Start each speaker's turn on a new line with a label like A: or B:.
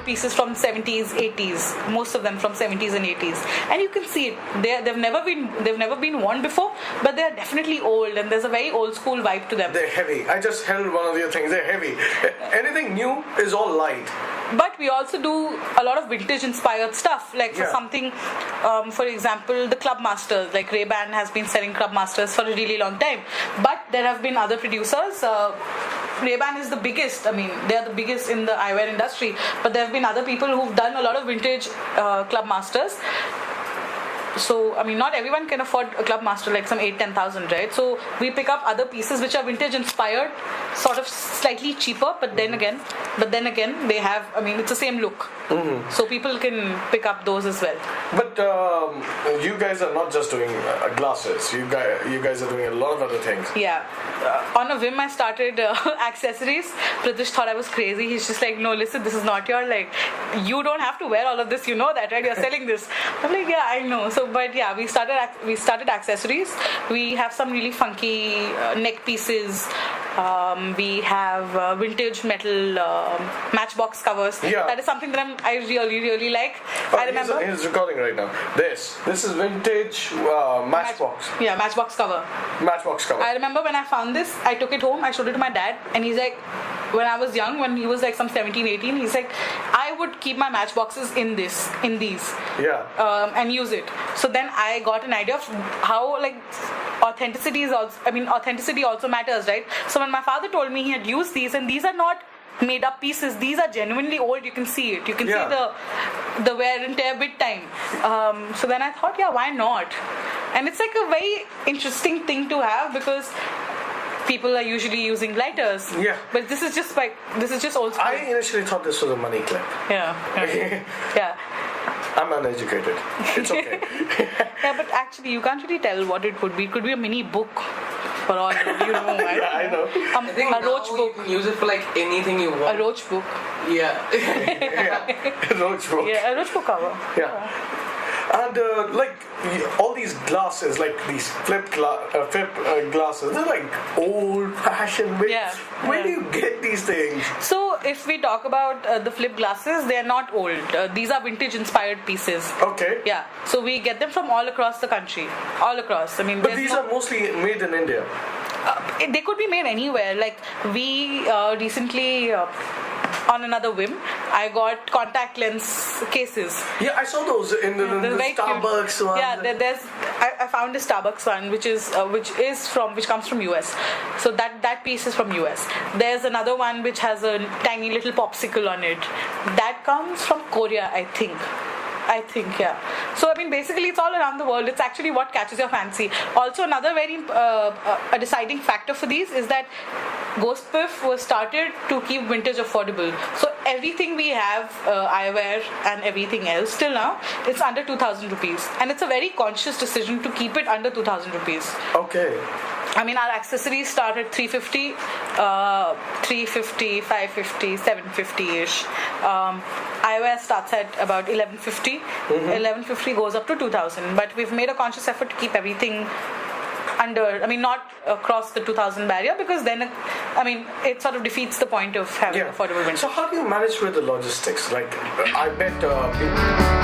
A: pieces from 70s, 80s. Most of them from 70s and 80s, and you can see it. They've never been worn before, but they're definitely old, and there's a very old school vibe to them.
B: They're heavy. I just held one of your things. They're heavy. Anything new is all light.
A: But we also do a lot of vintage inspired stuff, like for something, for example, the Club Masters. Like Ray-Ban has been selling Club Masters for a really long time, but there have been other producers. Ray-Ban is the biggest. I mean, they are the biggest in the eyewear industry, but there have been other people who've done a lot of vintage Club Masters. So, I mean, not everyone can afford a Club Master like some 8,000-10,000, right? So we pick up other pieces which are vintage inspired, sort of slightly cheaper, but then again, they have, I mean, it's the same look. Mm-hmm. So people can pick up those as well.
B: But you guys are not just doing glasses. You guys are doing a lot of other things.
A: Yeah. On a whim, I started accessories. Pratish thought I was crazy. He's just like, no, listen, this is not your, like, you don't have to wear all of this. You know that, right? You're selling this. I'm like, yeah, I know. So, but yeah, we started accessories. We have some really funky neck pieces. We have vintage metal matchbox covers. Yeah. That is something that I really, really like. I remember.
B: He's recording right now. This is vintage matchbox.
A: Yeah, matchbox cover.
B: Matchbox cover.
A: I remember when I found this, I took it home, I showed it to my dad, and he's like, when I was young, when he was like some 17, 18, he's like, I would keep my matchboxes in these.
B: Yeah.
A: And use it. So then I got an idea of how, like, authenticity also matters, right? So when my father told me he had used these, and these are not made up pieces, these are genuinely old. You can see it. You can see the wear and tear big time. So then I thought, yeah, why not? And it's like a very interesting thing to have, because people are usually using lighters.
B: Yeah.
A: But this is just old school.
B: I initially thought this was a money clip.
A: Yeah. Yeah.
B: I'm uneducated. It's okay.
A: Yeah, but actually you can't really tell what it could be. It could be a mini book for all you know.
B: I know.
C: I think
A: a roach book.
C: You can use it for like anything you want.
A: A roach book.
C: Yeah.
B: A roach book.
A: Yeah, a roach book cover.
B: Yeah. And like all these glasses, like these flip glasses, they're like old-fashioned. Where do you get these things?
A: So if we talk about the flip glasses, they are not old. These are vintage-inspired pieces.
B: Okay.
A: Yeah. So we get them from all across the country. All across. I mean,
B: but these are mostly made in India.
A: They could be made anywhere. Like we recently. On another whim, I got contact lens cases.
B: Yeah, I saw those in the Starbucks one.
A: Yeah, I found a Starbucks one which comes from US. So that piece is from US. There's another one which has a tiny little popsicle on it. That comes from Korea, I think, yeah. So, I mean, basically it's all around the world. It's actually what catches your fancy. Also, another very a deciding factor for these is that Ghost Piff was started to keep vintage affordable. So everything we have, eyewear and everything else, till now, it's under 2,000 rupees. And it's a very conscious decision to keep it under 2,000 rupees.
B: Okay.
A: I mean, our accessories start at 350, 550, 750-ish. Eyewear starts at about 1150. 1150 goes up to 2,000. But we've made a conscious effort to keep everything under, I mean, not across the 2,000 barrier, because then, I mean, it sort of defeats the point of having affordable vintage.
B: So how do you manage with the logistics? Like, I bet people...